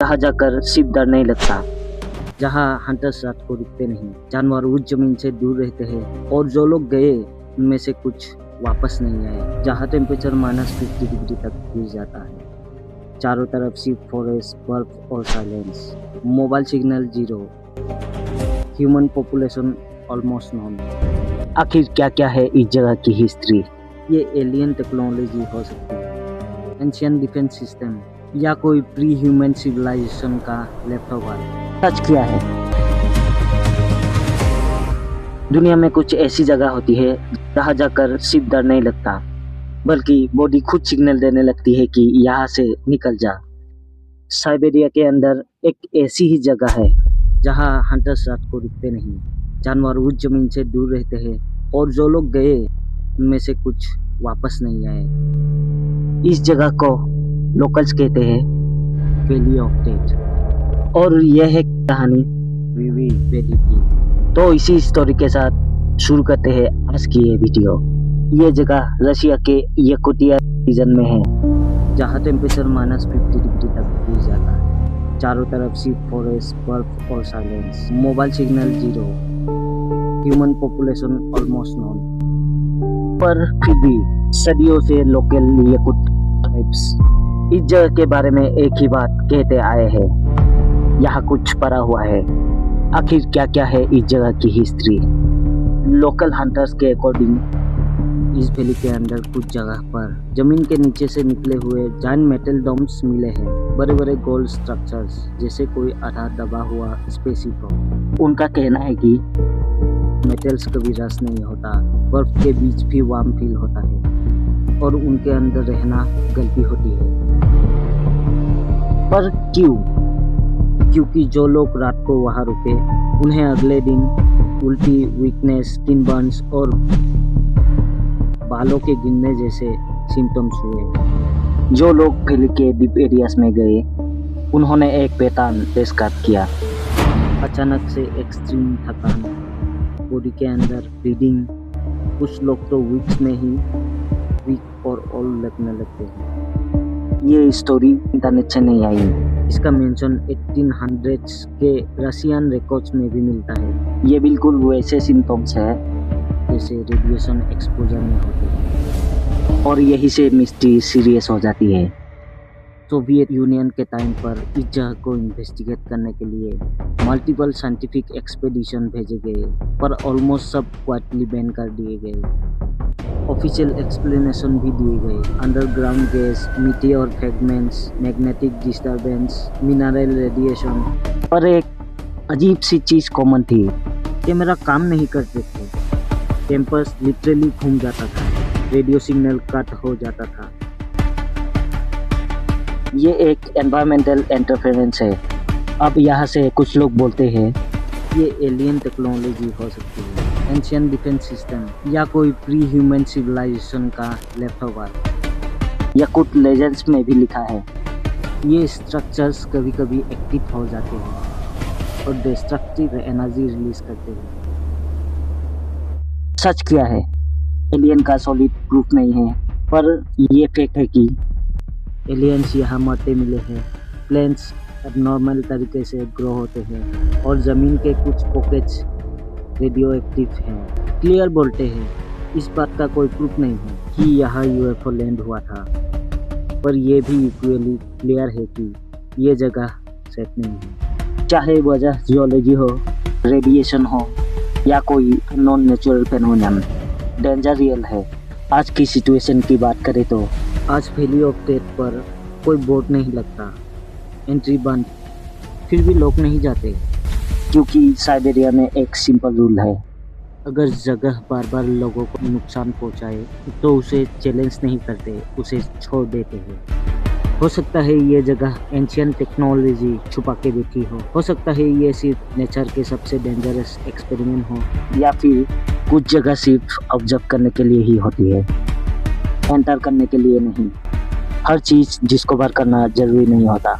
जहाँ जाकर सिर्फ डर नहीं लगता, जहाँ हंटर्स रात को रुकते नहीं, जानवर उस जमीन से दूर रहते हैं और जो लोग गए उनमें से कुछ वापस नहीं आए, जहाँ टेम्परेचर -50 डिग्री तक गिर जाता है। चारों तरफ सिर्फ फॉरेस्ट, बर्फ और silence. Mobile signal zero, human population almost non. आखिर क्या क्या है इस जगह की हिस्ट्री? ये एलियन टेक्नोलॉजी हो सकती है, एंशिएंट डिफेंस सिस्टम, या कोई प्री ह्यूमन सिविलाइजेशन का लेफ्ट ओवर। सच क्या है? दुनिया में कुछ ऐसी जगह होती है जहाँ जाकर सिर्फ डर नहीं लगता, बल्कि बॉडी खुद सिग्नल देने लगती है कि यहाँ से निकल जा। साइबेरिया के अंदर एक ऐसी ही जगह है जहाँ हंटर्स रात को रुकते नहीं, जानवर उस जमीन से दूर रहते हैं और जो लोग गए उनमें से कुछ वापस नहीं आए। इस जगह को लोकल्स कहते हैं वैली ऑफ डेथ, और यह है कहानी विवी वैली की। तो इसी स्टोरी के साथ शुरू करते हैं आज की ये वीडियो। ये जगह रशिया के याकुतिया रीजन में है, जहाँ टेम्परेचर -50 डिग्री तक गिर जाता है। चारों तरफ सिर्फ फॉरेस्ट, बर्फ और silence. Mobile signal zero, human population almost non. पर फिर भी सदियों से लोकल याकुत ट्राइब्स इस जगह के बारे में एक ही बात कहते आए हैं, यहाँ कुछ पड़ा हुआ है। आखिर क्या क्या है इस जगह की हिस्ट्री? लोकल हंटर्स के अकॉर्डिंग इस वैली के अंदर कुछ जगह पर जमीन के नीचे से निकले हुए जायंट मेटल डोम्स मिले हैं, बड़े बड़े गोल्ड स्ट्रक्चर्स, जैसे कोई आधा दबा हुआ स्पेसशिप हो। उनका कहना है कि मेटल्स कभी रस नहीं होता, बर्फ के बीच भी वार्म फील होता है और उनके अंदर रहना गलती होती है। पर क्यों? क्योंकि जो लोग रात को वहां रुके उन्हें अगले दिन उल्टी, वीकनेस, स्किन बर्न्स और बालों के गिरने जैसे सिम्टम्स हुए। जो लोग वैली के डीप एरियाज में गए उन्होंने एक पैटर्न डिस्कवर किया। अचानक से एक्सट्रीम थकान, बॉडी के अंदर ब्लीडिंग, कुछ लोग तो वीक्स में ही वीक और ओल्ड लगने लगते हैं। ये स्टोरी इंटरनेट से नहीं आई, इसका मेंशन 1800s के रशियन रिकॉर्ड्स में भी मिलता है। ये बिल्कुल वैसे सिम्टम्स है जैसे रेडिएशन एक्सपोजर में होते हैं, और यही से मिस्ट्री सीरियस हो जाती है। सोवियत यूनियन के टाइम पर इस जगह को इन्वेस्टिगेट करने के लिए मल्टीपल साइंटिफिक एक्सपेडिशन भेजे गए, पर ऑलमोस्ट सब क्वाइटली बैन कर दिए गए। ऑफिशियल एक्सप्लेनेशन भी दिए गए, underground gas, meteor fragments, magnetic disturbance, mineral radiation. पर एक अजीब सी चीज कॉमन थी, कैमरा काम नहीं करते थे, कैंपस लिटरली घूम जाता था, रेडियो सिग्नल कट हो जाता था। ये एक एनवायरमेंटल इंटरफेरेंस है। अब यहाँ से कुछ लोग बोलते हैं ये एलियन टेक्नोलॉजी हो सकती है, एंशिएंट डिफेंस सिस्टम, या कोई प्री ह्यूमन सिविलाइजेशन का लेफ्ट ओवर। याकुत लेजेंड्स में भी लिखा है ये स्ट्रक्चर्स कभी कभी एक्टिव हो जाते हैं और डिस्ट्रक्टिव एनर्जी रिलीज करते हैं। सच क्या है? एलियन का सॉलिड प्रूफ नहीं है, पर ये फैक्ट है कि एलियंस यहाँ मरते मिले हैं, प्लेन्स एबनॉर्मल तरीके से ग्रो होते हैं और ज़मीन के कुछ पॉकेट्स रेडियो एक्टिव हैं। क्लियर बोलते हैं, इस बात का कोई प्रूफ नहीं है कि यहाँ यूएफओ लैंड हुआ था, पर यह भी इक्वली क्लियर है कि ये जगह सेफ नहीं है। चाहे वजह जियोलॉजी हो, रेडिएशन हो, या कोई non natural phenomenon, danger real है। आज की सिचुएशन की बात करें तो आज वैली ऑफ डेथ पर कोई बोर्ड नहीं लगता, एंट्री बंद, फिर भी लोग नहीं जाते, क्योंकि साइबेरिया में एक सिंपल रूल है, अगर जगह बार बार लोगों को नुकसान पहुंचाए तो उसे चैलेंज नहीं करते, उसे छोड़ देते हैं। हो सकता है ये जगह एंशिएंट टेक्नोलॉजी छुपा के बैठी हो सकता है ये सिर्फ नेचर के सबसे डेंजरस एक्सपेरिमेंट हो, या फिर कुछ जगह सिर्फ ऑब्जर्व करने के लिए ही होती है, एंटर करने के लिए नहीं। हर चीज़ डिस्कवर करना जरूरी नहीं होता।